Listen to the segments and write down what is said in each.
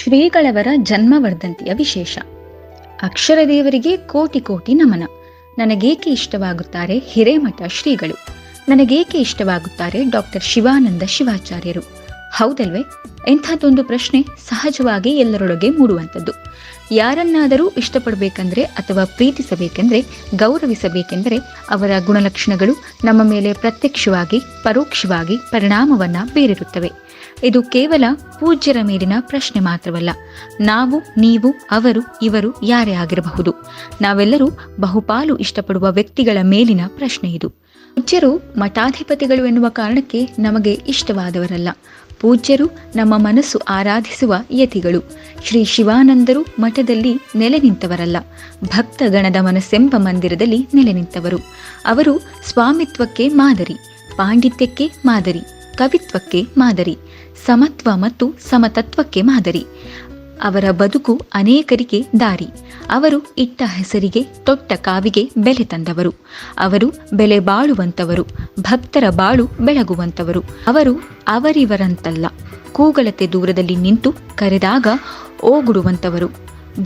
ಶ್ರೀಗಳವರ ಜನ್ಮವರ್ಧಂತಿಯ ವಿಶೇಷ. ಅಕ್ಷರ ದೇವರಿಗೆ ಕೋಟಿ ಕೋಟಿ ನಮನ. ನನಗೇಕೆ ಇಷ್ಟವಾಗುತ್ತಾರೆ ಹಿರೇಮಠ ಶ್ರೀಗಳು? ನನಗೇಕೆ ಇಷ್ಟವಾಗುತ್ತಾರೆ ಡಾಕ್ಟರ್ ಶಿವಾನಂದ ಶಿವಾಚಾರ್ಯರು? ಹೌದಲ್ವೇ? ಇಂಥದ್ದೊಂದು ಪ್ರಶ್ನೆ ಸಹಜವಾಗಿ ಎಲ್ಲರೊಳಗೆ ಮೂಡುವಂಥದ್ದು. ಯಾರನ್ನಾದರೂ ಇಷ್ಟಪಡಬೇಕಂದ್ರೆ ಅಥವಾ ಪ್ರೀತಿಸಬೇಕೆಂದರೆ, ಗೌರವಿಸಬೇಕೆಂದರೆ ಅವರ ಗುಣಲಕ್ಷಣಗಳು ನಮ್ಮ ಮೇಲೆ ಪ್ರತ್ಯಕ್ಷವಾಗಿ ಪರೋಕ್ಷವಾಗಿ ಪರಿಣಾಮವನ್ನ ಬೀರಿರುತ್ತವೆ. ಇದು ಕೇವಲ ಪೂಜ್ಯರ ಮೇಲಿನ ಪ್ರಶ್ನೆ ಮಾತ್ರವಲ್ಲ. ನಾವು, ನೀವು, ಅವರು, ಇವರು ಯಾರೇ ಆಗಿರಬಹುದು, ನಾವೆಲ್ಲರೂ ಬಹುಪಾಲು ಇಷ್ಟಪಡುವ ವ್ಯಕ್ತಿಗಳ ಮೇಲಿನ ಪ್ರಶ್ನೆ ಇದು. ಪೂಜ್ಯರು ಮಠಾಧಿಪತಿಗಳು ಎನ್ನುವ ಕಾರಣಕ್ಕೆ ನಮಗೆ ಇಷ್ಟವಾದವರಲ್ಲ. ಪೂಜ್ಯರು ನಮ್ಮ ಮನಸ್ಸು ಆರಾಧಿಸುವ ಯತಿಗಳು. ಶ್ರೀ ಶಿವಾನಂದರು ಮಠದಲ್ಲಿ ನೆಲೆ ನಿಂತವರಲ್ಲ, ಭಕ್ತಗಣದ ಮನಸ್ಸೆಂಬ ಮಂದಿರದಲ್ಲಿ ನೆಲೆ ನಿಂತವರು. ಅವರು ಸ್ವಾಮಿತ್ವಕ್ಕೆ ಮಾದರಿ, ಪಾಂಡಿತ್ಯಕ್ಕೆ ಮಾದರಿ, ಕವಿತ್ವಕ್ಕೆ ಮಾದರಿ, ಸಮತ್ವ ಮತ್ತು ಸಮತತ್ವಕ್ಕೆ ಮಾದರಿ. ಅವರ ಬದುಕು ಅನೇಕರಿಗೆ ದಾರಿ. ಅವರು ಇಟ್ಟ ಹೆಸರಿಗೆ, ತೊಟ್ಟ ಕಾವಿಗೆ ಬೆಲೆ ತಂದವರು. ಅವರು ಬೆಲೆ ಬಾಳುವಂತವರು, ಭಕ್ತರ ಬಾಳು ಬೆಳಗುವಂತವರು. ಅವರು ಅವರಿವರಂತಲ್ಲ, ಕೂಗಳತೆ ದೂರದಲ್ಲಿ ನಿಂತು ಕರೆದಾಗ ಓಗುಡುವಂತವರು.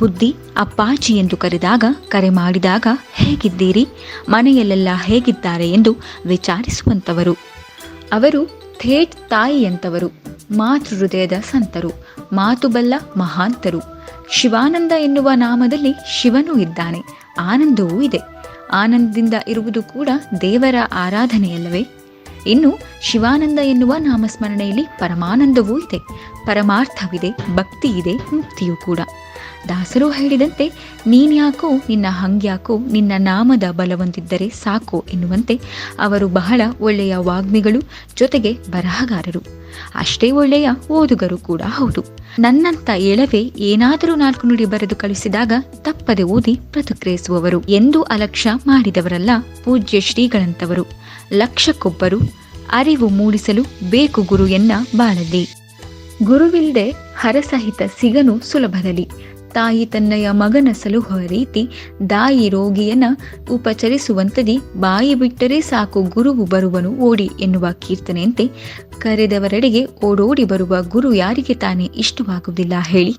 ಬುದ್ಧಿ ಅಪ್ಪಾಜಿ ಎಂದು ಕರೆದಾಗ, ಕರೆ ಮಾಡಿದಾಗ ಹೇಗಿದ್ದೀರಿ, ಮನೆಯಲ್ಲೆಲ್ಲ ಹೇಗಿದ್ದಾರೆ ಎಂದು ವಿಚಾರಿಸುವಂತವರು. ಅವರು ಥೇಟ್ ತಾಯಿಯಂತವರು, ಮಾತೃ ಹೃದಯದ ಸಂತರು, ಮಾತುಬಲ್ಲ ಮಹಾಂತರು. ಶಿವಾನಂದ ಎನ್ನುವ ನಾಮದಲ್ಲಿ ಶಿವನೂ ಇದ್ದಾನೆ, ಆನಂದವೂ ಇದೆ. ಆನಂದದಿಂದ ಇರುವುದು ಕೂಡ ದೇವರ ಆರಾಧನೆಯಲ್ಲವೇ? ಇನ್ನು ಶಿವಾನಂದ ಎನ್ನುವ ನಾಮಸ್ಮರಣೆಯಲ್ಲಿ ಪರಮಾನಂದವೂ ಇದೆ, ಪರಮಾರ್ಥವಿದೆ, ಭಕ್ತಿ ಇದೆ, ಮುಕ್ತಿಯೂ ಕೂಡ. ದಾಸರು ಹೇಳಿದಂತೆ, ನೀನ್ಯಾಕೋ ನಿನ್ನ ಹಂಗ್ಯಾಕೋ, ನಿನ್ನ ನಾಮದ ಬಲವಂತಿದ್ದರೆ ಸಾಕೋ ಎನ್ನುವಂತೆ ಅವರು ಬಹಳ ಒಳ್ಳೆಯ ವಾಗ್ಮಿಗಳು, ಜೊತೆಗೆ ಬರಹಗಾರರು. ಅಷ್ಟೇ ಒಳ್ಳೆಯ ಓದುಗರು ಕೂಡ ಹೌದು. ನನ್ನಂತ ಎಳವೆ ಏನಾದರೂ 4 ನುಡಿ ಬರೆದು ಕಳಿಸಿದಾಗ ತಪ್ಪದೆ ಓದಿ ಪ್ರತಿಕ್ರಿಯಿಸುವವರು. ಎಂದೂ ಅಲಕ್ಷ್ಯ ಮಾಡಿದವರಲ್ಲ ಪೂಜ್ಯ ಶ್ರೀಗಳಂತವರು. ಲಕ್ಷಕ್ಕೊಬ್ಬರು, ಅರಿವು ಮೂಡಿಸಲು ಬೇಕು ಗುರು ಎನ್ನ ಬಾಳಲ್ಲಿ. ಗುರುವಿಲ್ದೆ ಹರಸಹಿತ ಸಿಗನು ಸುಲಭದಲ್ಲಿ. ತಾಯಿ ತನ್ನಯ ಮಗನ ಸಲುಹುವ ರೀತಿ, ದಾಯಿ ರೋಗಿಯನ್ನ ಉಪಚರಿಸುವಂತದಿ. ಬಾಯಿ ಬಿಟ್ಟರೆ ಸಾಕು ಗುರುವು ಬರುವನು ಓಡಿ ಎನ್ನುವ ಕೀರ್ತನೆಯಂತೆ ಕರೆದವರೆಡೆಗೆ ಓಡೋಡಿ ಬರುವ ಗುರು ಯಾರಿಗೆ ತಾನೇ ಇಷ್ಟವಾಗುವುದಿಲ್ಲ ಹೇಳಿ?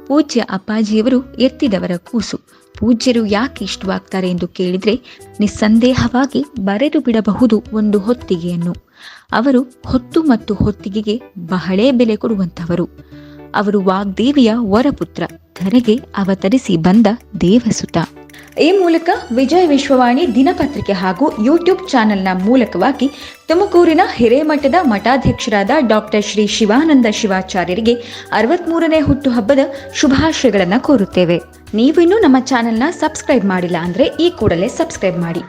ಪೂಜ್ಯ ಅಪ್ಪಾಜಿಯವರು ಎತ್ತಿದವರ ಕೂಸು. ಪೂಜ್ಯರು ಯಾಕೆ ಇಷ್ಟವಾಗ್ತಾರೆ ಎಂದು ಕೇಳಿದ್ರೆ, ನಿಸ್ಸಂದೇಹವಾಗಿ ಬರೆದು ಬಿಡಬಹುದು ಒಂದು ಹೊತ್ತಿಗೆಯನ್ನು. ಅವರು ಹೊತ್ತು ಮತ್ತು ಹೊತ್ತಿಗೆಗೆ ಬಹಳೇ ಬೆಲೆ ಕೊಡುವಂತವರು. ಅವರು ವಾಗ್ದೇವಿಯ ವರಪುತ್ರ, ಧರೆಗೆ ಅವತರಿಸಿ ಬಂದ ದೇವಸುತ. ಈ ಮೂಲಕ ವಿಜಯ ವಿಶ್ವವಾಣಿ ದಿನಪತ್ರಿಕೆ ಹಾಗೂ ಯೂಟ್ಯೂಬ್ ಚಾನೆಲ್ನ ಮೂಲಕವಾಗಿ ತುಮಕೂರಿನ ಹಿರೇಮಠದ ಮಠಾಧ್ಯಕ್ಷರಾದ ಡಾಕ್ಟರ್ ಶ್ರೀ ಶಿವಾನಂದ ಶಿವಾಚಾರ್ಯರಿಗೆ 63ನೇ ಹುಟ್ಟುಹಬ್ಬದ ಶುಭಾಶಯಗಳನ್ನು ಕೋರುತ್ತೇವೆ. ನೀವಿನ್ನೂ ನಮ್ಮ ಚಾನೆಲ್ನ ಸಬ್ಸ್ಕ್ರೈಬ್ ಮಾಡಿಲ್ಲ ಅಂದ್ರೆ ಈ ಕೂಡಲೇ ಸಬ್ಸ್ಕ್ರೈಬ್ ಮಾಡಿ.